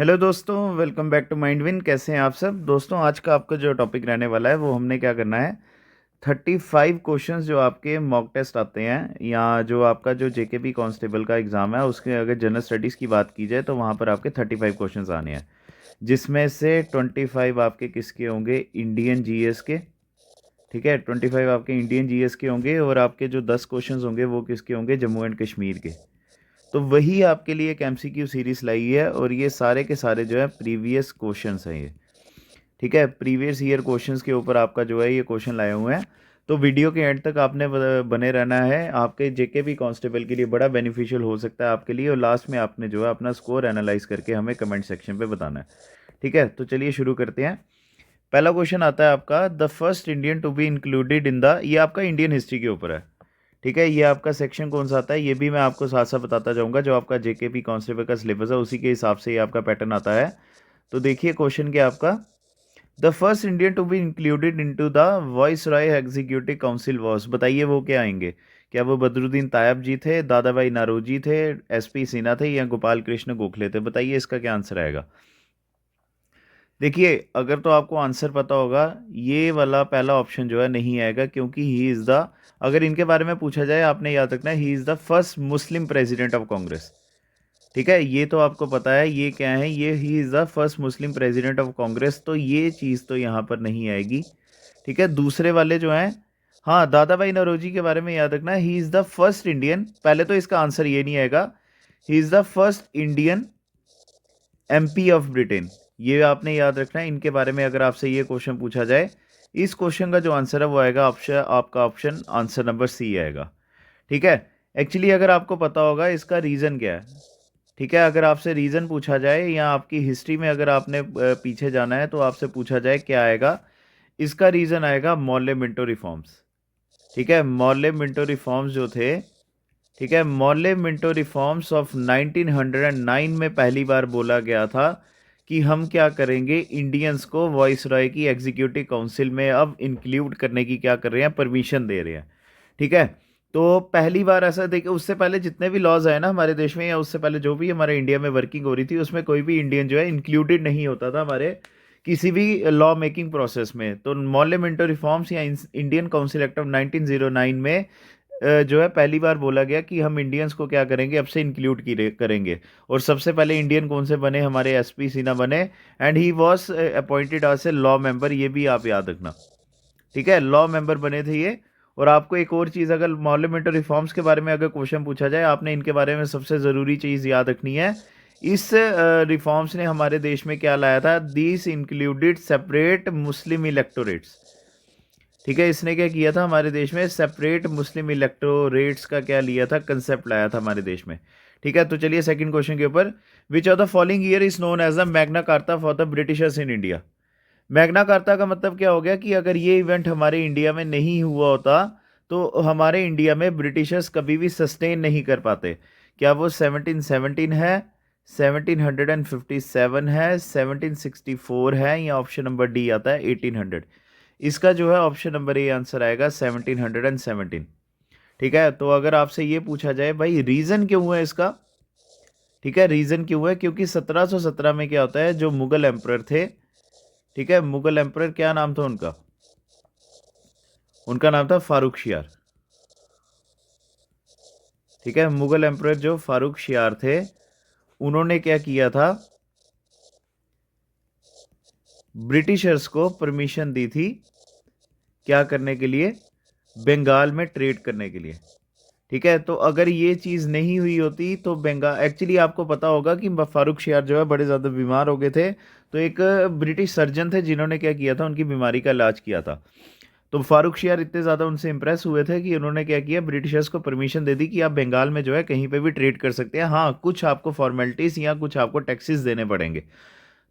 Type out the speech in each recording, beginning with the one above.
Hello दोस्तों, welcome back to माइंडविन। कैसे हैं आप सब दोस्तों? आज का आपका जो टॉपिक रहने वाला है वो हमने क्या करना है, 35 क्वेश्चंस जो आपके मॉक टेस्ट आते हैं या जो आपका जो जेकेपी कांस्टेबल का एग्ज़ाम है उसके अगर जनरल स्टडीज़ की बात की जाए तो वहाँ पर आपके 35 क्वेश्चंस आने हैं, जिसमें से 25 आपके किसके होंगे, इंडियन जीएस के। ठीक है, 25 आपके इंडियन जीएस के होंगे और आपके जो 10 क्वेश्चंस होंगे वो किसके होंगे, जम्मू एंड कश्मीर के। तो वही आपके लिए एक एमसीक्यू सीरीज लाई है और ये सारे के सारे जो है प्रीवियस क्वेश्चंस हैं ये। ठीक है, प्रीवियस ईयर क्वेश्चंस के ऊपर आपका जो है ये क्वेश्चन लाए हुए हैं। तो वीडियो के एंड तक आपने बने रहना है, आपके जेकेबी कांस्टेबल के लिए बड़ा बेनिफिशियल हो सकता है आपके लिए। और लास्ट में आपने जो है अपना स्कोर एनालाइज करके हमें कमेंट सेक्शन पे बताना है। ठीक है, तो चलिए शुरू करते हैं। पहला क्वेश्चन आता है आपका, the first Indian to be included in the, ये आपका इंडियन हिस्ट्री के ऊपर है। ठीक है, ये आपका सेक्शन कौन सा आता है ये भी मैं आपको साथ साथ बताता जाऊंगा। जो आपका जेकेपी कांस्टेबल का सिलेबस है उसी के हिसाब से ये आपका पैटर्न आता है। तो देखिए क्वेश्चन क्या आपका, the first Indian to be included into the viceroy executive council was, बताइए वो क्या आएंगे। क्या वो बदरुद्दीन तायब जी थे, दादा भाई नारोजी थे, एसपी सिन्हा थे या गोपाल कृष्ण गोखले थे? बताइए इसका क्या आंसर आएगा। देखिए अगर तो आपको आंसर पता होगा, ये वाला पहला ऑप्शन जो है नहीं आएगा, क्योंकि ही इज़ द, अगर इनके बारे में पूछा जाए आपने याद रखना है, ही is the first Muslim president of Congress. ठीक है, ये तो आपको पता है ये क्या है, ये ही is the first Muslim president of Congress, तो ये चीज़ तो यहाँ पर नहीं आएगी। ठीक है, दूसरे वाले जो हैं, हाँ दादा भाई नौरोजी के बारे में याद रखना है, ही इज़ द फर्स्ट इंडियन, पहले तो इसका आंसर ये नहीं आएगा। ही is the first Indian MP of Britain, ये आपने याद रखना है। इनके बारे में अगर आपसे ये क्वेश्चन पूछा जाए, इस क्वेश्चन का जो आंसर है वो आएगा ऑप्शन, आपका ऑप्शन आंसर नंबर सी आएगा। ठीक है, एक्चुअली अगर आपको पता होगा इसका रीज़न क्या है। ठीक है, अगर आपसे रीज़न पूछा जाए या आपकी हिस्ट्री में अगर आपने पीछे जाना है तो आपसे पूछा जाए क्या आएगा, इसका रीज़न आएगा मौर्य मिंटो रिफॉर्म्स। ठीक है, मौर्य मिंटो रिफॉर्म्स जो थे, ठीक है, मौर्य मिंटो रिफॉर्म्स ऑफ 1909 में पहली बार बोला गया था कि हम क्या करेंगे, इंडियंस को वॉइस रॉय की एग्जीक्यूटिव काउंसिल में अब इंक्लूड करने की क्या कर रहे हैं, परमिशन दे रहे हैं। ठीक है, तो पहली बार ऐसा देखिए, उससे पहले जितने भी लॉज आए ना हमारे देश में, या उससे पहले जो भी हमारे इंडिया में वर्किंग हो रही थी, उसमें कोई भी इंडियन जो है इंक्लूडेड नहीं होता था हमारे किसी भी लॉ मेकिंग प्रोसेस में। तो मौर्य मिंटो रिफॉर्म्स या इंडियन काउंसिल एक्ट ऑफ 1909 में जो है पहली बार बोला गया कि हम इंडियंस को क्या करेंगे, अब से इंक्लूड करेंगे। और सबसे पहले इंडियन कौन से बने, हमारे एसपी सिन्हा बने, and he was appointed as a law member, ये भी आप याद रखना। ठीक है, लॉ मेंबर बने थे ये। और आपको एक और चीज़, अगर पार्लियामेंट्री रिफॉर्म्स के बारे में अगर क्वेश्चन पूछा जाए, आपने इनके बारे में सबसे ज़रूरी चीज़ याद रखनी है, इस रिफॉर्म्स ने हमारे देश में क्या लाया था, this included separate Muslim electorates. ठीक है, इसने क्या किया था हमारे देश में, सेपरेट मुस्लिम इलेक्टोरेट्स का क्या लिया था, कंसेप्ट लाया था हमारे देश में। ठीक है, तो चलिए सेकंड क्वेश्चन के ऊपर, which of the following year is known as the Magna Carta for the Britishers in India. Magna Carta का मतलब क्या हो गया कि अगर ये इवेंट हमारे इंडिया में नहीं हुआ होता तो हमारे इंडिया में ब्रिटिशर्स कभी भी सस्टेन नहीं कर पाते। क्या वो 1717 है, 1757 है, 1764 है, या ऑप्शन नंबर डी आता है 1800? इसका जो है ऑप्शन नंबर ए आंसर आएगा 1717। ठीक है, तो अगर आपसे ये पूछा जाए भाई रीज़न क्यों है इसका, ठीक है, रीज़न क्यों है, क्योंकि 1717 में क्या होता है, जो मुगल एम्परर थे, ठीक है, मुगल एम्परर क्या नाम था उनका, उनका नाम था फारूक शियार। ठीक है, मुगल एम्परर जो फारूक शियार थे, उन्होंने क्या किया था, ब्रिटिशर्स को परमिशन दी थी क्या करने के लिए, बंगाल में ट्रेड करने के लिए। ठीक है, तो अगर ये चीज़ नहीं हुई होती तो बंगाल, एक्चुअली आपको पता होगा कि फारूक शियार जो है बड़े ज़्यादा बीमार हो गए थे, तो एक ब्रिटिश सर्जन थे जिन्होंने क्या किया था, उनकी बीमारी का इलाज किया था। तो फारूक शियार इतने ज़्यादा उनसे इंप्रेस हुए थे कि उन्होंने क्या किया, ब्रिटिशर्स को परमिशन दे दी कि आप बंगाल में जो है कहीं पे भी ट्रेड कर सकते हैं, हाँ कुछ आपको फॉर्मेलिटीज़ या कुछ आपको टैक्सेस देने पड़ेंगे।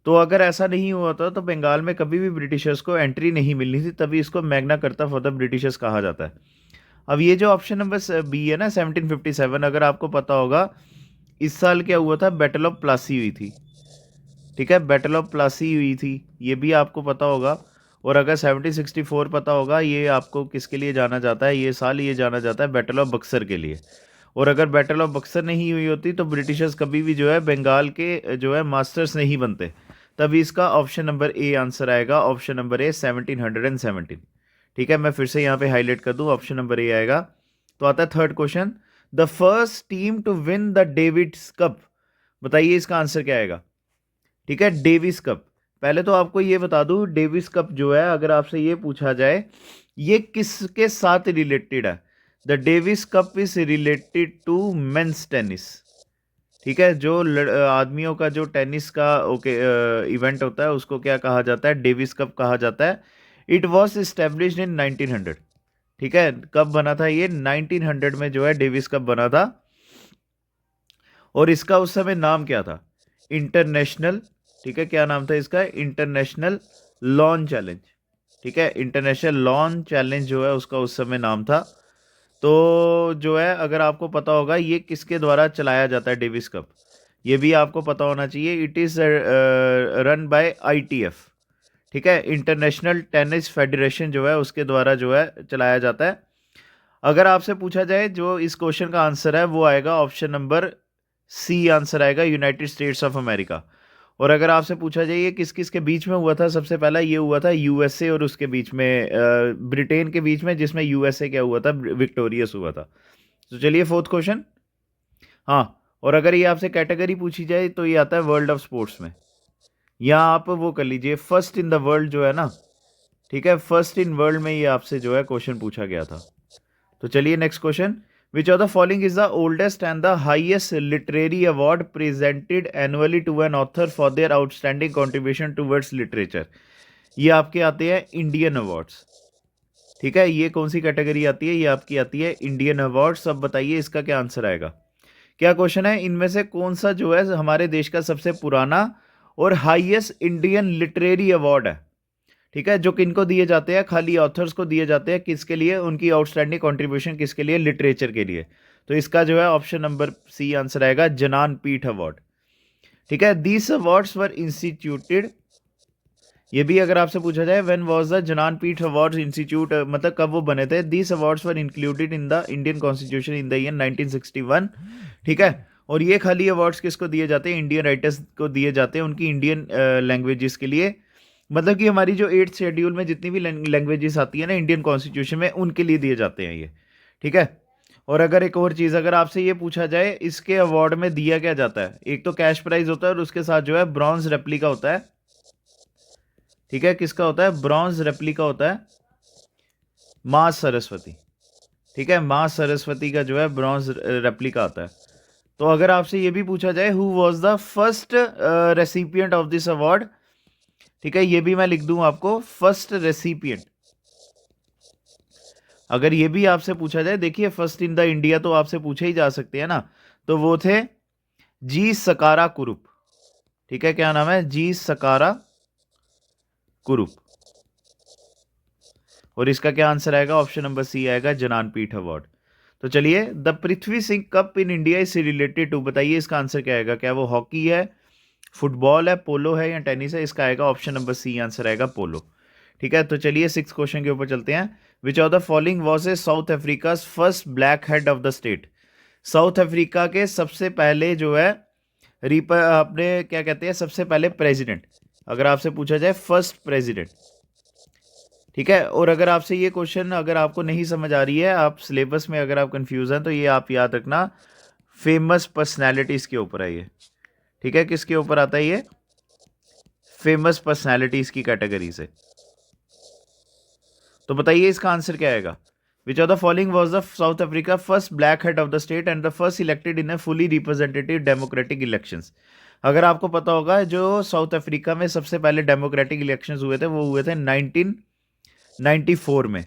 तो अगर ऐसा नहीं हुआ था तो बंगाल में कभी भी ब्रिटिशर्स को एंट्री नहीं मिलनी थी, तभी इसको Magna Carta for the Britishers कहा जाता है। अब ये जो ऑप्शन नंबर बी है ना 1757, अगर आपको पता होगा इस साल क्या हुआ था, बैटल ऑफ प्लासी हुई थी। ठीक है, बैटल ऑफ प्लासी हुई थी, ये भी आपको पता होगा। और अगर 1764 पता होगा, ये आपको किसके लिए जाना जाता है, ये साल ये जाना जाता है बैटल ऑफ बक्सर के लिए। और अगर बैटल ऑफ बक्सर नहीं हुई होती तो ब्रिटिशर्स कभी भी जो है बंगाल के जो है मास्टर्स नहीं बनते। तभी इसका ऑप्शन नंबर ए आंसर आएगा, ऑप्शन नंबर ए 1717। ठीक है, मैं फिर से यहाँ पे हाईलाइट कर दूँ, ऑप्शन नंबर ए आएगा। तो आता है third question, the first team to win the Davis Cup, बताइए इसका आंसर क्या आएगा। ठीक है, डेविस कप। पहले तो आपको ये बता दूं, डेविस कप जो है अगर आपसे ये पूछा जाए ये किसके साथ रिलेटेड है, the Davis Cup is related to men's tennis. ठीक है, जो आदमियों का जो टेनिस का इवेंट होता है उसको क्या कहा जाता है, डेविस कप कहा जाता है। It was established in 1900। ठीक है, कब बना था ये, 1900 में जो है डेविस कप बना था। और इसका उस समय नाम क्या था, इंटरनेशनल। ठीक है, क्या नाम था इसका, इंटरनेशनल लॉन चैलेंज। ठीक है, इंटरनेशनल लॉन चैलेंज जो है उसका उस समय नाम था। तो जो है अगर आपको पता होगा ये किसके द्वारा चलाया जाता है डेविस कप, ये भी आपको पता होना चाहिए। It is run by ITF। ठीक है, इंटरनेशनल टेनिस फेडरेशन जो है उसके द्वारा जो है चलाया जाता है। अगर आपसे पूछा जाए जो इस क्वेश्चन का आंसर है वो आएगा ऑप्शन नंबर सी आंसर आएगा, यूनाइटेड स्टेट्स ऑफ अमेरिका। और अगर आपसे पूछा जाए ये किस किस के बीच में हुआ था, सबसे पहला ये हुआ था USA और उसके बीच में ब्रिटेन के बीच में, जिसमें USA क्या हुआ था, विक्टोरियस हुआ था। तो चलिए फोर्थ क्वेश्चन। हाँ, और अगर ये आपसे कैटेगरी पूछी जाए तो ये आता है वर्ल्ड ऑफ स्पोर्ट्स में। यहाँ आप वो कर लीजिए फर्स्ट इन द वर्ल्ड जो है ना, ठीक है, फर्स्ट इन वर्ल्ड में ये आपसे जो है क्वेश्चन पूछा गया था। तो चलिए next question, which of the following is the oldest and the highest literary award presented annually to an author for their outstanding contribution towards literature. ये आपके आते हैं इंडियन अवार्ड्स। ठीक है, ये कौन सी कैटेगरी आती है, ये आपकी आती है इंडियन अवार्ड्स। अब बताइए इसका क्या आंसर आएगा। क्या क्वेश्चन है, इनमें से कौन सा जो है हमारे देश का सबसे पुराना और हाईएस्ट इंडियन लिटरेरी अवार्ड है। ठीक है, जो किनको दिए जाते हैं, खाली ऑथर्स को दिए जाते हैं, किसके लिए, उनकी आउटस्टैंडिंग कंट्रीब्यूशन किसके लिए, लिटरेचर के लिए। तो इसका जो है ऑप्शन नंबर सी आंसर आएगा, ज्ञानपीठ अवार्ड। ठीक है, दीस अवार्ड्स वर इंस्टीट्यूटेड, ये भी अगर आपसे पूछा जाए when was the Jnanpith awards institute, मतलब कब वो बने थे। These awards were included in the Indian constitution in the year 1961। ठीक है, और ये खाली अवार्ड्स किसको दिए जाते हैं, इंडियन राइटर्स को दिए जाते हैं, उनकी इंडियन लैंग्वेजेस के लिए। मतलब कि हमारी जो 8th शेड्यूल में जितनी भी लैंग्वेजेस आती है ना इंडियन कॉन्स्टिट्यूशन में, उनके लिए दिए जाते हैं ये। ठीक है, और अगर एक और चीज़ अगर आपसे ये पूछा जाए इसके अवार्ड में दिया क्या जाता है, एक तो कैश प्राइज होता है और उसके साथ जो है ब्रॉन्ज रेप्लिका होता है। ठीक है, किसका होता है, ब्रॉन्ज रेप्लिका होता है माँ सरस्वती। ठीक है, माँ सरस्वती का जो है ब्रॉन्ज रेप्लिका आता है। तो अगर आपसे ये भी पूछा जाए who was the first recipient of this award, ठीक है, ये भी मैं लिख दूं आपको, फर्स्ट रेसिपिएंट। अगर ये भी आपसे पूछा जाए, देखिए फर्स्ट इन द इंडिया तो आपसे पूछे ही जा सकते हैं ना, तो वो थे जी सकारा कुरुप। ठीक है, क्या नाम है, जी सकारा कुरुप। और इसका क्या आंसर आएगा, ऑप्शन नंबर सी आएगा, ज्ञानपीठ अवार्ड। तो चलिए, the Prithvi Singh Cup in India is related to, बताइए इसका आंसर क्या आएगा, क्या वो हॉकी है, फुटबॉल है, पोलो है या टेनिस है। इसका आएगा ऑप्शन नंबर सी आंसर आएगा पोलो। ठीक है, तो चलिए 6th क्वेश्चन के ऊपर चलते हैं। Which of the following was a south Africa first black head of the state. South Africa के सबसे पहले जो है अपने क्या कहते हैं, सबसे पहले प्रेसिडेंट, अगर आपसे पूछा जाए फर्स्ट प्रेसिडेंट। ठीक है, और अगर आपसे ये क्वेश्चन अगर आपको नहीं समझ आ रही है, आप सिलेबस में अगर आप कंफ्यूज हैं, तो ये आप याद रखना, फेमस पर्सनैलिटीज़ के ऊपर है ये। ठीक है, किसके ऊपर आता है ये, फेमस पर्सनैलिटीज़ की कैटेगरी से। तो बताइए इसका आंसर क्या आएगा। विच of the following was the South Africa first black head of the state and the first elected in a fully representative democratic elections. अगर आपको पता होगा जो साउथ अफ्रीका में सबसे पहले डेमोक्रेटिक इलेक्शंस हुए थे वो हुए थे 1994 में।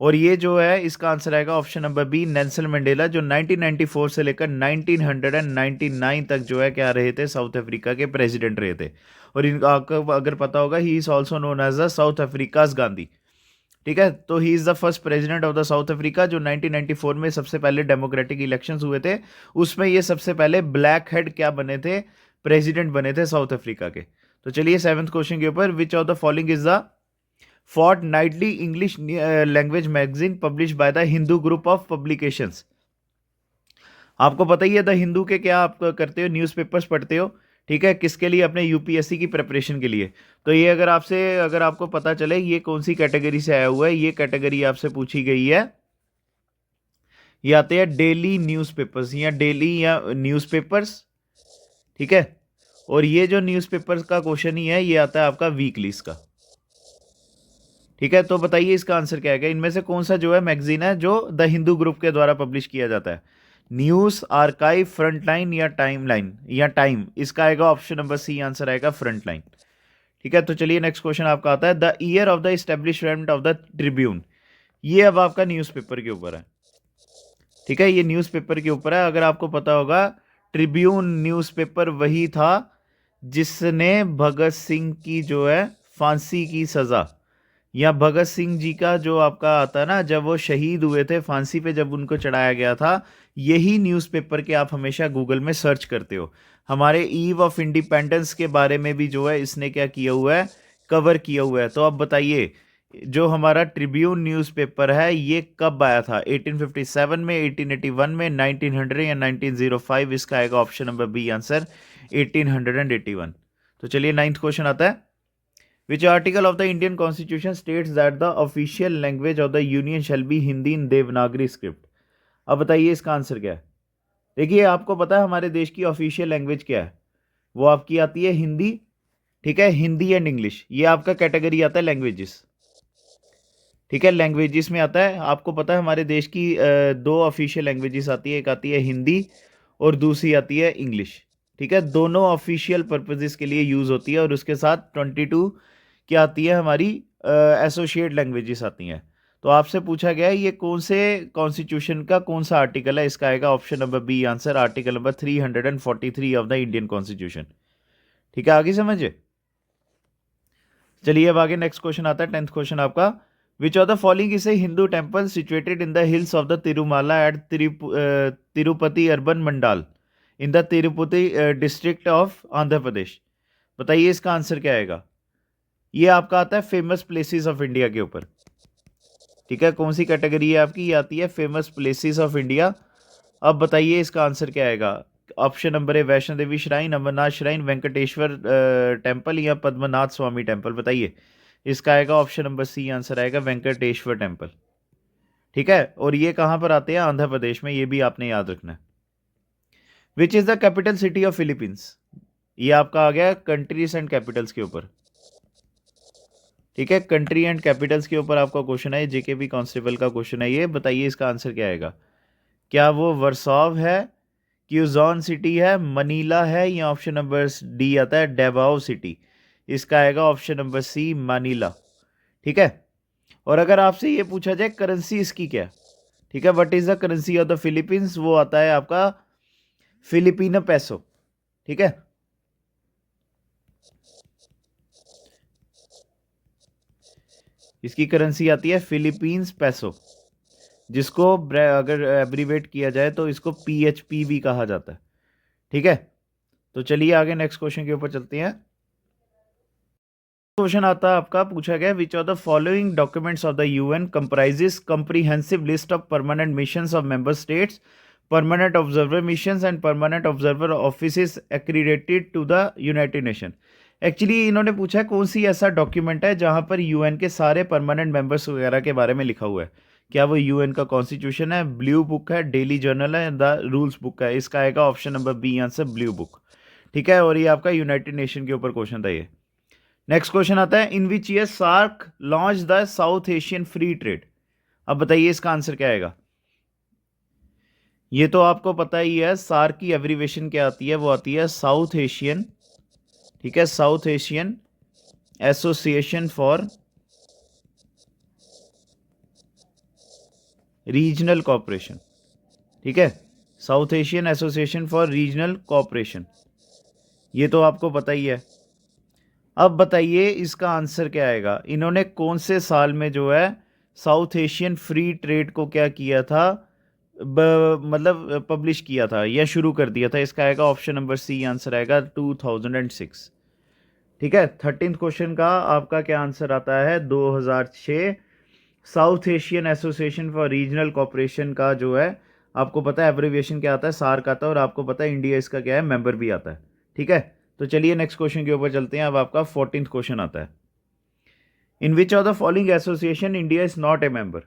और ये जो है इसका आंसर आएगा option number B, Nelson Mandela, जो 1994 से लेकर 1999 तक जो है क्या रहे थे, साउथ अफ्रीका के प्रेसिडेंट रहे थे। और इनका आपको अगर पता होगा, he is also known as the South Africa's Gandhi. ठीक है, तो he is the first president of the South Africa, जो 1994 में सबसे पहले डेमोक्रेटिक इलेक्शंस हुए थे, उसमें ये सबसे पहले ब्लैक हेड क्या बने थे, प्रेसिडेंट बने थे साउथ अफ्रीका के। तो चलिए 7th क्वेश्चन के ऊपर, which of the following is the fortnightly English language magazine published by the Hindu group of publications। आपको पता ही है द हिंदू के क्या आप करते हो, न्यूज़पेपर्स पढ़ते हो, ठीक है, किसके लिए? अपने यूपीएससी की प्रिपरेशन के लिए। तो ये अगर आपको पता चले ये कौन सी कैटेगरी से आया हुआ है, ये कैटेगरी आपसे पूछी गई है, ये आते हैं डेली न्यूज़पेपर्स या डेली या न्यूज़पेपर्स, ठीक है। और ये जो न्यूज़पेपर्स का क्वेश्चन ही है, ये आता है आपका वीकलीज का, ठीक है। तो बताइए इसका आंसर क्या है? इनमें से कौन सा जो है मैगजीन है जो द हिंदू ग्रुप के द्वारा पब्लिश किया जाता है? न्यूज़, आर्काइव, फ्रंटलाइन या टाइमलाइन या टाइम? इसका आएगा ऑप्शन नंबर सी, आंसर आएगा फ्रंटलाइन, ठीक है। तो चलिए नेक्स्ट क्वेश्चन आपका आता है, the year of the establishment of the Tribune. ये अब आपका न्यूज़पेपर के ऊपर है, ठीक है, ये न्यूज़पेपर के ऊपर है। अगर आपको पता होगा, ट्रिब्यून न्यूज़पेपर वही था जिसने भगत सिंह की जो है फांसी की सज़ा, या भगत सिंह जी का जो आपका आता है ना, जब वो शहीद हुए थे फांसी पे, जब उनको चढ़ाया गया था, यही न्यूज़पेपर के आप हमेशा गूगल में सर्च करते हो। हमारे ईव ऑफ इंडिपेंडेंस के बारे में भी जो है इसने क्या किया हुआ है, कवर किया हुआ है। तो अब बताइए, जो हमारा ट्रिब्यून न्यूज़पेपर है ये कब आया था? 1857 में, 1881 में, 1900 या 1905? इसका आएगा ऑप्शन नंबर बी, आंसर 1881। तो चलिए नाइन्थ क्वेश्चन आता है, Which article of the Indian Constitution states that the official language of the Union shall be Hindi in Devanagari script? अब बताइए इसका आंसर क्या है? देखिए, आपको पता है हमारे देश की ऑफिशियल लैंग्वेज क्या है? वो आपकी आती है हिंदी, ठीक है, हिंदी एंड इंग्लिश, ये आपका कैटेगरी आता है लैंग्वेजेस, ठीक है, लैंग्वेजेस में आता है। आपको पता है हमारे देश की दो ऑफिशियल लैंग्वेजेस आती है, एक आती है हिंदी और दूसरी आती है इंग्लिश, ठीक है। दोनों ऑफिशियल पर्पजेस के लिए यूज़ होती है, और उसके साथ 22 क्या आती है हमारी एसोसिएट लैंग्वेजेस आती हैं। तो आपसे पूछा गया है ये कौन से कॉन्स्टिट्यूशन का कौन सा आर्टिकल है? इसका आएगा option number B, answer article number 343 of the Indian constitution, ठीक है। आगे समझिए, चलिए अब आगे नेक्स्ट क्वेश्चन आता है, 10th क्वेश्चन आपका, which of the following is a Hindu temple situated in the hills of the Tirumala at Tirupati urban mandal in the Tirupati district of Andhra Pradesh? बताइए इसका आंसर क्या आएगा? ये आपका आता है फेमस प्लेसेस ऑफ इंडिया के ऊपर, ठीक है। कौन सी कैटेगरी है आपकी? ये आती है फेमस प्लेसेस ऑफ इंडिया। अब बताइए इसका आंसर क्या आएगा? Option number A Vaishno Devi shrine, Amarnath shrine, Venkateshwara temple या पद्मनाथ स्वामी टेम्पल? बताइए इसका आएगा ऑप्शन नंबर सी, आंसर आएगा वेंकटेश्वर टेम्पल, ठीक है। और ये कहाँ पर आते हैं? आंध्र प्रदेश में, ये भी आपने याद रखना है। Which is the capital city of Philippines? ये आपका आ गया कंट्रीज एंड कैपिटल्स के ऊपर, ठीक है, कंट्री एंड कैपिटल्स के ऊपर आपका क्वेश्चन है, जेकेबी कांस्टेबल का क्वेश्चन है ये। बताइए इसका आंसर क्या आएगा? क्या वो वर्सोव है, क्यूजॉन सिटी है, मनीला है, या ऑप्शन नंबर डी आता है डेवाओ सिटी? इसका आएगा ऑप्शन नंबर सी, मनीला, ठीक है। और अगर आपसे ये पूछा जाए करेंसी इसकी क्या, ठीक है, what is the currency of the Philippines? वो आता है आपका फिलिपिनो पैसो, ठीक है। इसकी करेंसी आती है फिलीपींस पैसो, जिसको अगर एब्रीवेट किया जाए तो इसको पीएचपी भी कहा जाता है, ठीक है। तो चलिए आगे नेक्स्ट क्वेश्चन के ऊपर चलते हैं। क्वेश्चन आता है आपका, पूछा गया which of the following documents of the UN comprises comprehensive list of permanent missions of member states, permanent observer missions and permanent observer offices accredited to the United Nation? Actually इन्होंने पूछा है कौन सी ऐसा डॉक्यूमेंट है जहां पर UN के सारे परमानेंट मेंबर्स वगैरह के बारे में लिखा हुआ है। क्या वो यूएन का कॉन्स्टिट्यूशन है, ब्लू बुक है, डेली जर्नल है, द रूल्स बुक है? इसका आएगा option number B, answer blue book, ठीक है। और ये आपका यूनाइटेड नेशन के ऊपर क्वेश्चन था ये। नेक्स्ट क्वेश्चन आता है, in which year SAARC launch the south Asian free trade? अब बताइए इसका आंसर क्या आएगा? ये तो आपको पता ही है, सार्क की एब्रीवेशन क्या आती है? वो आती है साउथ एशियन, ठीक है, South Asian association for regional cooperation, ठीक है, South Asian association for regional cooperation, ये तो आपको पता ही है। अब बताइए इसका आंसर क्या आएगा? इन्होंने कौन से साल में जो है साउथ एशियन फ्री ट्रेड को क्या किया था, मतलब पब्लिश किया था या शुरू कर दिया था? इसका आएगा ऑप्शन नंबर सी, आंसर आएगा 2006, ठीक है। 13th क्वेश्चन का आपका क्या आंसर आता है? 2006। South Asian association for regional cooperation का जो है आपको पता है एब्रिविएशन क्या आता है, सार्क आता है, और आपको पता है इंडिया इसका क्या है, मेंबर भी आता है। ठीक है, तो चलिए नेक्स्ट क्वेश्चन के ऊपर चलते हैं। अब आपका 14th क्वेश्चन आता है, in which of the following association India is not a member.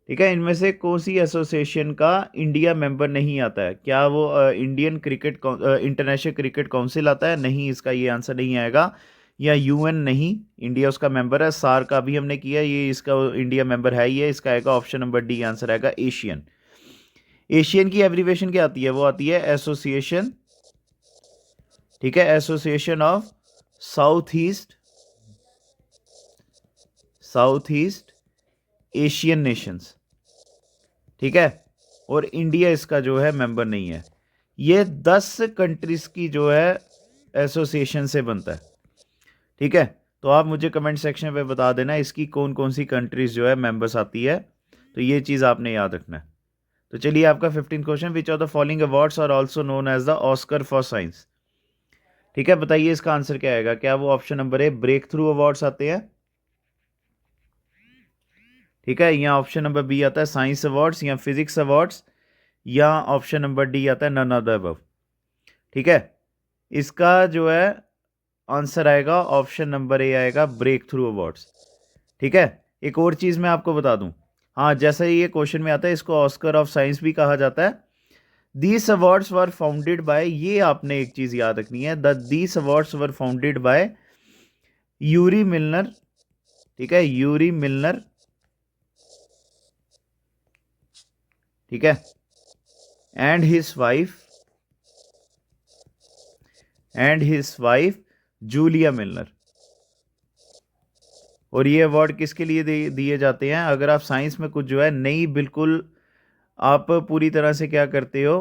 ठीक है, इनमें से कौन सी एसोसिएशन का इंडिया मेंबर नहीं आता है? क्या वो Indian cricket international cricket council आता है? नहीं, इसका ये आंसर नहीं आएगा। या यूएन? नहीं, इंडिया उसका मेंबर है। सार का भी हमने किया, ये इसका इंडिया मेंबर है ही है। इसका आएगा ऑप्शन नंबर डी, आंसर आएगा एशियन। एशियन की एब्रीवेशन क्या आती है? वो आती है एसोसिएशन, ठीक है, association of south east Asian Nations. ठीक है, और इंडिया इसका जो है मेंबर नहीं है। ये 10 कंट्रीज की जो है एसोसिएशन से बनता है। ठीक है, तो आप मुझे कमेंट सेक्शन पे बता देना इसकी कौन कौन सी कंट्रीज जो है मेंबर्स आती है, तो ये चीज़ आपने याद रखना है। तो चलिए आपका 15 question, which of the following awards are also known as the Oscar for science. ठीक है, बताइए इसका आंसर क्या आएगा? क्या वो option number A breakthrough awards आते हैं, ठीक है, या ऑप्शन नंबर बी आता है साइंस अवार्ड्स या फिजिक्स अवार्ड्स, या ऑप्शन नंबर डी आता है नन ऑफ द अबव। ठीक है, इसका जो है आंसर आएगा ऑप्शन नंबर ए आएगा, ब्रेक थ्रू अवार्ड्स। ठीक है, एक और चीज़ मैं आपको बता दूं, हाँ, जैसा ये क्वेश्चन में आता है, इसको ऑस्कर ऑफ साइंस भी कहा जाता है। These awards were founded by, ये आपने एक चीज़ याद रखनी है, these awards were founded by Yuri Milner. ठीक है, यूरी मिलनर, ठीक है, and his wife Julia Milner. और ये अवार्ड किसके लिए दिए जाते हैं? अगर आप साइंस में कुछ जो है नई, बिल्कुल आप पूरी तरह से क्या करते हो,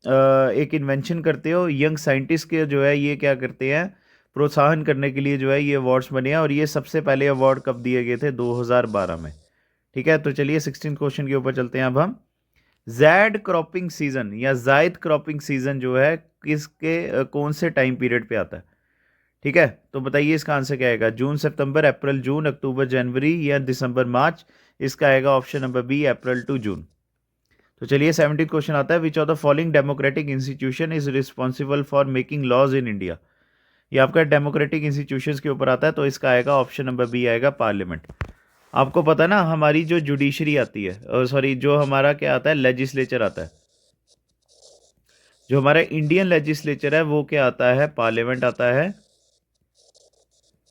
एक इन्वेंशन करते हो, यंग साइंटिस्ट के जो है ये क्या करते हैं, प्रोत्साहन करने के लिए जो है ये अवार्ड्स बने हैं। और ये सबसे पहले अवार्ड कब दिए गए थे? 2012 में। ठीक है, तो चलिए 16 क्वेश्चन के ऊपर चलते हैं अब हम। जैड क्रॉपिंग सीजन या जायद क्रॉपिंग सीजन जो है किसके कौन से टाइम पीरियड पे आता है? ठीक है, तो बताइए इसका आंसर क्या आएगा? जून सितंबर, अप्रैल जून, अक्टूबर जनवरी, या दिसंबर मार्च? इसका आएगा option number B, April to June. तो चलिए 17 क्वेश्चन आता है, which of the following democratic institution is responsible for making laws in India. ये आपका डेमोक्रेटिक इंस्टीट्यूशंस के ऊपर आता है, तो इसका आएगा ऑप्शन नंबर बी आएगा, पार्लियामेंट। आपको पता ना, हमारी जो जुडिशरी आती है, सॉरी, जो हमारा क्या आता है, लेजिस्लेचर आता है, जो हमारा इंडियन लेजिस्लेचर है वो क्या आता है, पार्लियामेंट आता है।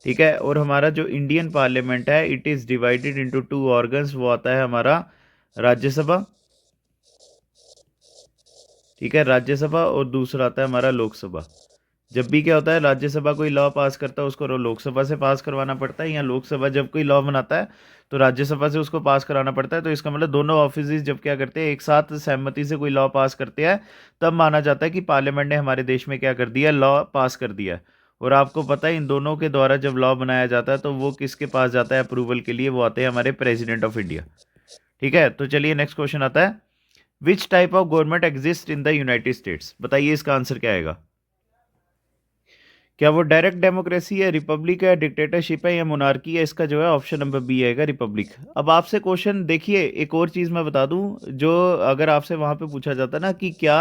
ठीक है, और हमारा जो इंडियन पार्लियामेंट है, it is divided into 2 organs, वो आता है हमारा राज्यसभा। ठीक है, राज्यसभा, और दूसरा आता है हमारा लोकसभा। जब भी क्या होता है, राज्यसभा कोई लॉ पास करता है उसको लोकसभा से पास करवाना पड़ता है, या लोकसभा जब कोई लॉ बनाता है तो राज्यसभा से उसको पास कराना पड़ता है। तो इसका मतलब दोनों ऑफिस जब क्या करते हैं, एक साथ सहमति से कोई लॉ पास करते हैं, तब माना जाता है कि पार्लियामेंट ने हमारे देश में क्या कर दिया, लॉ पास कर दिया है। और आपको पता है इन दोनों के द्वारा जब लॉ बनाया जाता है तो वो किसके पास जाता है अप्रूवल के लिए? वो आते हैं हमारे प्रेसिडेंट ऑफ इंडिया। ठीक है, तो चलिए नेक्स्ट क्वेश्चन आता है, which type of government exist in the United states. बताइए इसका आंसर क्या आएगा? क्या वो डायरेक्ट डेमोक्रेसी है, रिपब्लिक है, डिक्टेटरशिप है, या मोनार्की है? इसका जो है ऑप्शन नंबर बी आएगा, रिपब्लिक। अब आपसे क्वेश्चन देखिए, एक और चीज़ मैं बता दूं, जो अगर आपसे वहाँ पे पूछा जाता ना कि क्या,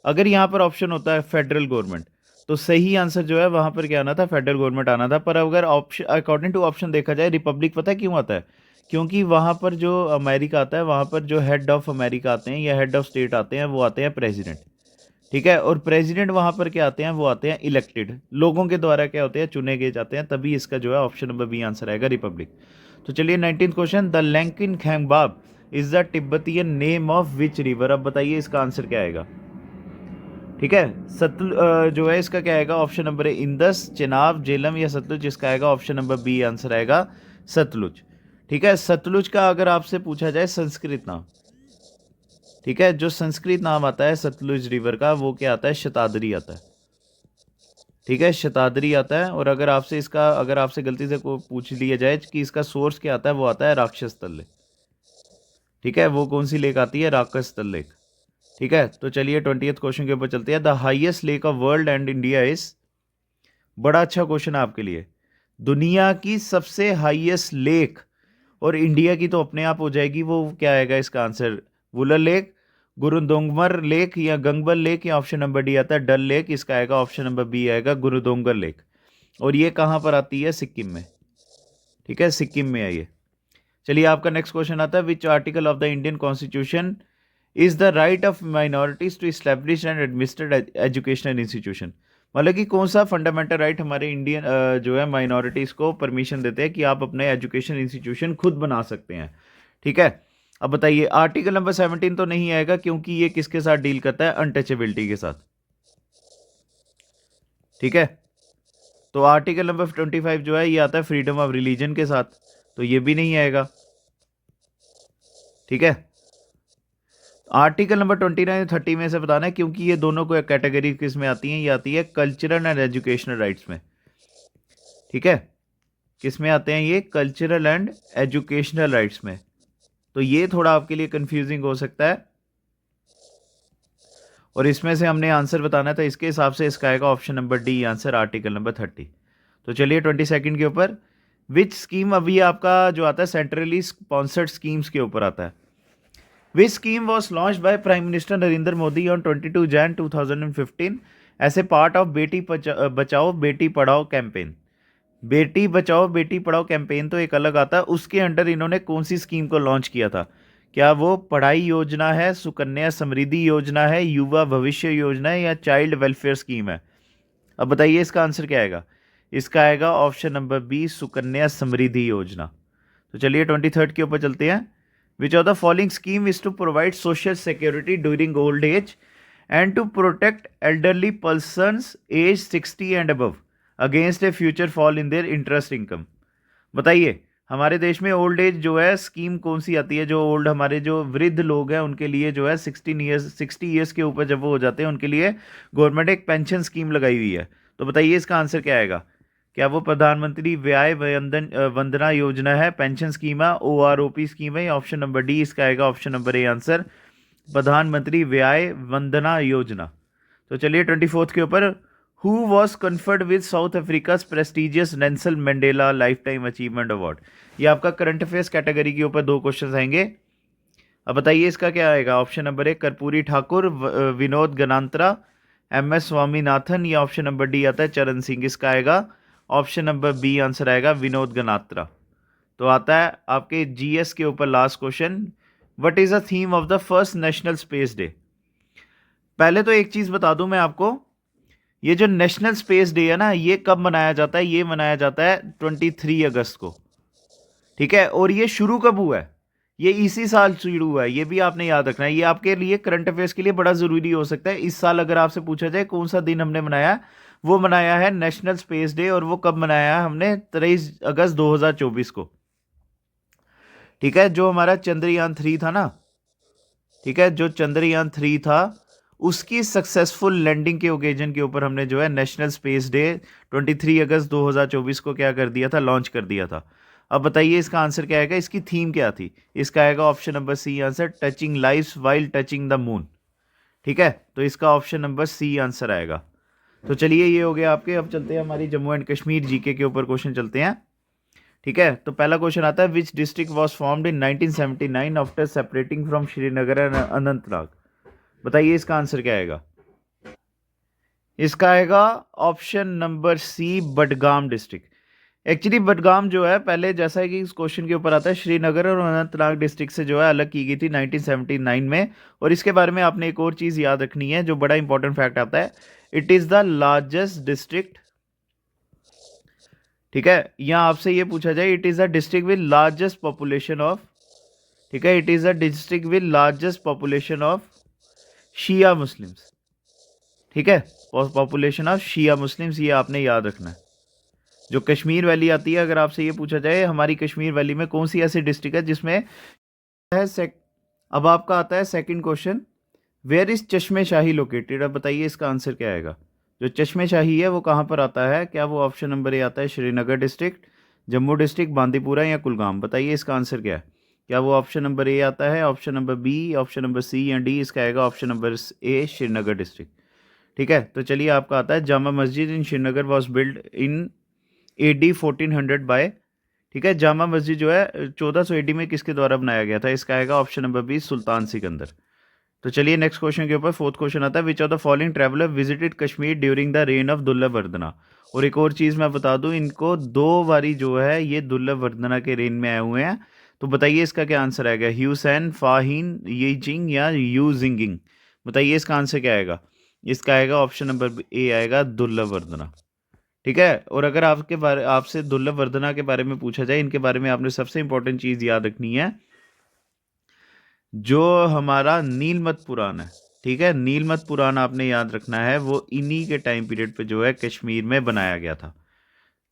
अगर यहाँ पर ऑप्शन होता है फेडरल गवर्नमेंट, तो सही आंसर जो है वहाँ पर क्या आना था, फेडरल गवर्नमेंट आना था। पर अगर ऑप्शन अकॉर्डिंग टू ऑप्शन देखा जाए, रिपब्लिक, पता है क्यों आता है? क्योंकि वहाँ पर जो अमेरिका आता है, वहाँ पर जो हेड ऑफ अमेरिका आते हैं या हेड ऑफ स्टेट आते हैं, वो आते हैं प्रेसिडेंट। ठीक है, और प्रेसिडेंट वहां पर क्या आते हैं, वो आते हैं इलेक्टेड, लोगों के द्वारा क्या होते हैं, चुने गए जाते हैं। तभी इसका जो है ऑप्शन नंबर बी आंसर आएगा, रिपब्लिक। तो चलिए 19th question, the Langchen Khambab is the Tibetan name of which river. अब बताइए इसका आंसर क्या आएगा? ठीक है, जो है इसका क्या आएगा, ऑप्शन नंबर ए इंदस, चेनाब, झेलम, या सतलुज? इसका आएगा ऑप्शन नंबर बी आंसर आएगा, सतलुज। ठीक है, सतलुज का अगर आपसे पूछा जाए संस्कृत नाम, ठीक है, जो संस्कृत नाम आता है सतलुज रिवर का, वो क्या आता है, शताद्री आता है। ठीक है, शताद्री आता है। और अगर आपसे गलती से को पूछ लिया जाए कि इसका सोर्स क्या आता है, वो आता है राक्षस तल लेक। ठीक है, वो कौन सी लेक आती है, राक्षस तल लेक। ठीक है, तो चलिए 20th क्वेश्चन के ऊपर चलते हैं, the highest lake of world and India is. बड़ा अच्छा क्वेश्चन है आपके लिए, दुनिया की सबसे हाईएस्ट लेक और इंडिया की तो अपने आप हो जाएगी, वो क्या आएगा इसका आंसर, वुलर लेक, गुरुदोंगमर लेक या गंगबल लेक, या ऑप्शन नंबर डी आता है डल लेक। इसका आएगा ऑप्शन नंबर बी आएगा गुरुदोंगर लेक। और ये कहाँ पर आती है? सिक्किम में। ठीक है, सिक्किम में है ये। चलिए आपका नेक्स्ट क्वेश्चन आता है, which article of the Indian constitution is the right of minorities to establish and administrate educational institution. मतलब कि कौन सा फंडामेंटल राइट हमारे इंडियन जो है माइनॉरिटीज को परमिशन देते हैं कि आप अपने एजुकेशन इंस्टीट्यूशन खुद बना सकते हैं। ठीक है, अब बताइए आर्टिकल नंबर 17 तो नहीं आएगा, क्योंकि ये किसके साथ डील करता है? अनटचेबिलिटी के साथ। ठीक है, तो आर्टिकल नंबर 25 जो है ये आता है फ्रीडम ऑफ रिलीजन के साथ, तो ये भी नहीं आएगा। ठीक है, आर्टिकल नंबर 29 30 में से बताना है, क्योंकि ये दोनों को कैटेगरी किस में आती हैं? ये आती है कल्चरल एंड एजुकेशनल राइट्स में। ठीक है, किस में आते हैं ये? कल्चरल एंड एजुकेशनल राइट्स में। तो ये थोड़ा आपके लिए कंफ्यूजिंग हो सकता है, और इसमें से हमने आंसर बताना था, इसके हिसाब से इसका आएगा option number D answer, article number 30। तो चलिए 22 के ऊपर विच स्कीम, अभी आपका जो आता है सेंट्रली स्पॉन्सर्ड स्कीम्स के ऊपर आता है। Which scheme was launch by prime minister Narendra Modi on 22 Jan 2015 as a part of Beti Bachao Beti Padhao campaign. बेटी बचाओ बेटी पढ़ाओ कैंपेन तो एक अलग आता है, उसके अंडर इन्होंने कौन सी स्कीम को लॉन्च किया था? क्या वो पढ़ाई योजना है, सुकन्या समृद्धि योजना है, युवा भविष्य योजना है, या चाइल्ड वेलफेयर स्कीम है? अब बताइए इसका आंसर क्या आएगा? इसका आएगा option number B, Sukanya Samriddhi Yojana. तो चलिए 23 के ऊपर चलते हैं। Which of the following scheme is to provide social security during old age and to protect elderly persons age 60 and above against a future fall in their interest income. बताइए हमारे देश में ओल्ड एज जो है scheme कौन सी आती है? जो ओल्ड हमारे जो वृद्ध लोग हैं उनके लिए जो है 60 ईयर्स के ऊपर जब वो हो जाते हैं उनके लिए गवर्नमेंट एक पेंशन स्कीम लगाई हुई है। तो बताइए इसका आंसर क्या आएगा? क्या वो प्रधानमंत्री व्याय वंदना योजना है, पेंशन स्कीम है, OROP स्कीम है, या ऑप्शन नंबर डी इसका आएगा ऑप्शन नंबर ए आंसर, प्रधानमंत्री व्याय वंदना योजना। तो चलिए 24 के ऊपर who was conferred with south Africa prestigious Nelson Mandela life time achievement award. ये आपका करंट अफेयर्स कैटेगरी के ऊपर 2 क्वेश्चन आएंगे। अब बताइए इसका क्या आएगा? Option number A Karpoori Thakur, Vinod Ganatra, MS Swaminathan, या ऑप्शन नंबर डी आता है चरण सिंह। इसका आएगा ऑप्शन नंबर बी आंसर आएगा विनोद गनात्रा। तो आता है आपके GS के ऊपर last question, what is the theme of the first national space day. पहले तो एक चीज बता दूं मैं आपको, ये जो नेशनल स्पेस डे है ना, ये कब मनाया जाता है? ये मनाया जाता है 23 अगस्त को। ठीक है, और ये शुरू कब हुआ है? ये इसी साल शुरू हुआ है, ये भी आपने याद रखना है। ये आपके लिए करंट अफेयर्स के लिए बड़ा ज़रूरी हो सकता है। इस साल अगर आपसे पूछा जाए कौन सा दिन हमने मनाया, वो मनाया है नेशनल स्पेस डे, और वो कब मनाया है हमने? 23 अगस्त 2024 को। ठीक है, जो हमारा चंद्रयान 3 था ना, ठीक है, जो चंद्रयान 3 था उसकी सक्सेसफुल लैंडिंग के ओकेजन के ऊपर हमने जो है नेशनल स्पेस डे 23 अगस्त 2024 को क्या कर दिया था? लॉन्च कर दिया था। अब बताइए इसका आंसर क्या आएगा? इसकी थीम क्या थी? इसका आएगा option number C answer, touching lives while touching the moon. ठीक है, तो इसका ऑप्शन नंबर सी आंसर आएगा। तो चलिए ये हो गया आपके। अब चलते हैं हमारी जम्मू एंड कश्मीर जीके के ऊपर क्वेश्चन चलते हैं। ठीक है, तो पहला क्वेश्चन आता है, which district was formed in 1979 after separating from Srinagar and Anantnag. बताइए इसका आंसर क्या आएगा? इसका आएगा option number C, Budgam district. Actually Budgam जो है पहले, जैसा है कि इस क्वेश्चन के ऊपर आता है, श्रीनगर और अनंतनाग डिस्ट्रिक्ट से जो है अलग की गई थी 1979 में। और इसके बारे में आपने एक और चीज़ याद रखनी है जो बड़ा इंपॉर्टेंट फैक्ट आता है, it is the largest district. ठीक है, यहाँ आपसे ये पूछा जाए, it is a district with largest population of, ठीक है, it is a district with largest population of Shia Muslims. ठीक है, पॉपुलेशन ऑफ शिया मुस्लिम्स, ये आपने याद रखना है। जो कश्मीर वैली आती है, अगर आपसे ये पूछा जाए हमारी कश्मीर वैली में कौन सी ऐसी डिस्ट्रिक्ट है जिसमें है अब आपका आता है सेकंड क्वेश्चन, वेयर इज चश्मे शाही लोकेटेड। अब बताइए इसका आंसर क्या आएगा? जो चश्मे शाही है वो कहाँ पर आता है? क्या वो ऑप्शन नंबर ए आता है श्रीनगर डिस्ट्रिक्ट, जम्मू डिस्ट्रिक्ट, बांदीपुरा, या कुलगाम? बताइए इसका आंसर क्या है? क्या वो ऑप्शन नंबर ए आता है, option number B, option number C, या डी? इसका आएगा option number A, Srinagar district. ठीक है, तो चलिए आपका आता है, Jama Masjid in Srinagar was build in AD 1400 by, ठीक है, जामा मस्जिद जो है 1400 AD में किसके द्वारा बनाया गया था? इसका आएगा ऑप्शन नंबर बी, सुल्तान सिकंदर। तो चलिए नेक्स्ट क्वेश्चन के ऊपर फोर्थ क्वेश्चन आता है, which of the following traveller visited Kashmir during the reign of Durlabhavardhana. और एक और चीज़ मैं बता दूं, इनको 2 बारी जो है ये दुर्लभवर्धना के रेन में आए हुए हैं। तो बताइए इसका क्या आंसर आएगा, ह्यूसैन, फाहिन, येजिंग या यू जिंगिंग। बताइए इसका आंसर क्या आएगा। इसका आएगा ऑप्शन नंबर ए आएगा दुर्लभवर्धना। ठीक है, और अगर आपके बारे आपसे दुर्लभवर्धना के बारे में पूछा जाए, इनके बारे में आपने सबसे इंपॉर्टेंट चीज़ याद रखनी है, जो हमारा नीलमत पुराण है, ठीक है, नीलमत पुराण आपने याद रखना है, वो इन्हीं के टाइम पीरियड पे जो है कश्मीर में बनाया गया था।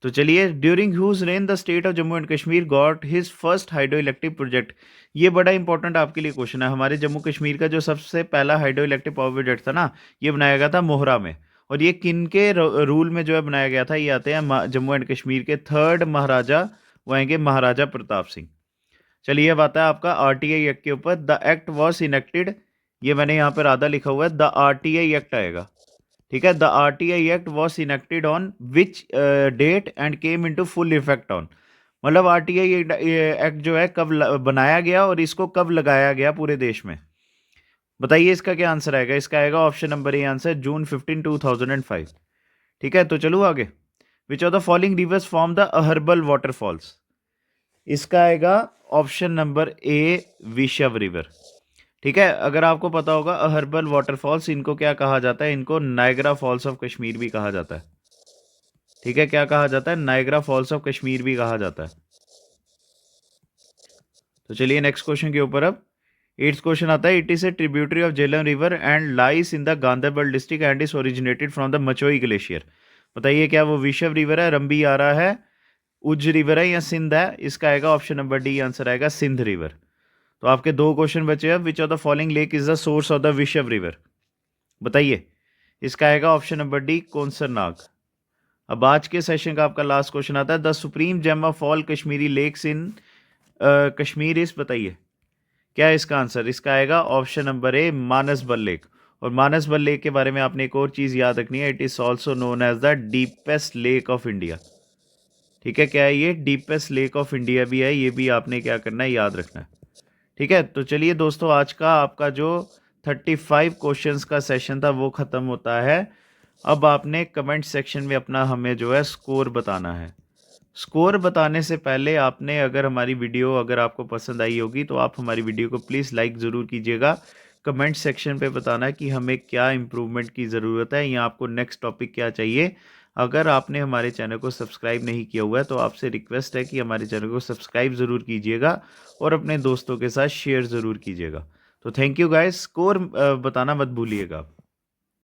तो चलिए, during whose reign the state of Jammu and Kashmir got his first hydro electric project. ये बड़ा इंपॉर्टेंट आपके लिए क्वेश्चन है। हमारे जम्मू कश्मीर का जो सबसे पहला हाइड्रो इलेक्ट्रिक पावर प्रोजेक्ट था ना, ये बनाया गया था मोहरा में। और ये किन के रूल में जो है बनाया गया था, ये आते हैं जम्मू एंड कश्मीर के 3rd महाराजा, वो आएंगे महाराजा प्रताप सिंह। चलिए अब आता है आपका आरटीआई एक्ट के ऊपर। द एक्ट वॉज इनेक्टेड, ये मैंने यहाँ पर आधा लिखा हुआ है, द आरटीआई एक्ट आएगा। ठीक है, the RTI act was enacted on which date and came into full effect on. मतलब आरटीआई एक्ट जो है कब बनाया गया और इसको कब लगाया गया पूरे देश में। बताइए इसका क्या आंसर आएगा। इसका आएगा ऑप्शन नंबर ए आंसर, जून 15, 2005। ठीक है, तो चलो आगे। विच of the following rivers form the Aharbal waterfalls. इसका आएगा ऑप्शन नंबर ए, विशव रिवर। ठीक है, अगर आपको पता होगा अहरबल वाटरफॉल्स, इनको क्या कहा जाता है, इनको नायग्रा फॉल्स ऑफ कश्मीर भी कहा जाता है। ठीक है, क्या कहा जाता है, नायग्रा फॉल्स ऑफ कश्मीर भी कहा जाता है। तो चलिए नेक्स्ट क्वेश्चन के ऊपर अब 8th क्वेश्चन आता है, it is a tributary of Jhelum river and lies in the Ganderbal district and is originated from the Machoi glacier. बताइए क्या वो विशव रिवर है, रंबी आ रहा है, उज रिवर है या सिंध है। इसका आएगा ऑप्शन नंबर डी आंसर आएगा, सिंध रिवर। तो आपके 2 क्वेश्चन बचे हैं, which of the following lake is the source of the विशव रिवर। बताइए इसका आएगा ऑप्शन नंबर डी, कौनसर नाग। अब आज के सेशन का आपका लास्ट क्वेश्चन आता है, the supreme gem of all Kashmiri lakes in Kashmir is. बताइए क्या है इसका आंसर। इसका आएगा option number A, Manasbal lake. और मानसबल लेक के बारे में आपने एक और चीज़ याद रखनी है, it is also known as the deepest lake of India. ठीक है, क्या है ये, डीपेस्ट लेक ऑफ इंडिया भी है, ये भी आपने क्या करना है, याद रखना है। ठीक है, तो चलिए दोस्तों, आज का आपका जो 35 क्वेश्चंस का सेशन था वो ख़त्म होता है। अब आपने कमेंट सेक्शन में अपना हमें जो है स्कोर बताना है। स्कोर बताने से पहले आपने, अगर हमारी वीडियो अगर आपको पसंद आई होगी तो आप हमारी वीडियो को प्लीज़ लाइक ज़रूर कीजिएगा। कमेंट सेक्शन पे बताना कि हमें क्या इम्प्रूवमेंट की ज़रूरत है या आपको नेक्स्ट टॉपिक क्या चाहिए। अगर आपने हमारे चैनल को सब्सक्राइब नहीं किया हुआ है तो आपसे रिक्वेस्ट है कि हमारे चैनल को सब्सक्राइब ज़रूर कीजिएगा और अपने दोस्तों के साथ शेयर ज़रूर कीजिएगा। तो थैंक यू गाइस, स्कोर बताना मत भूलिएगा।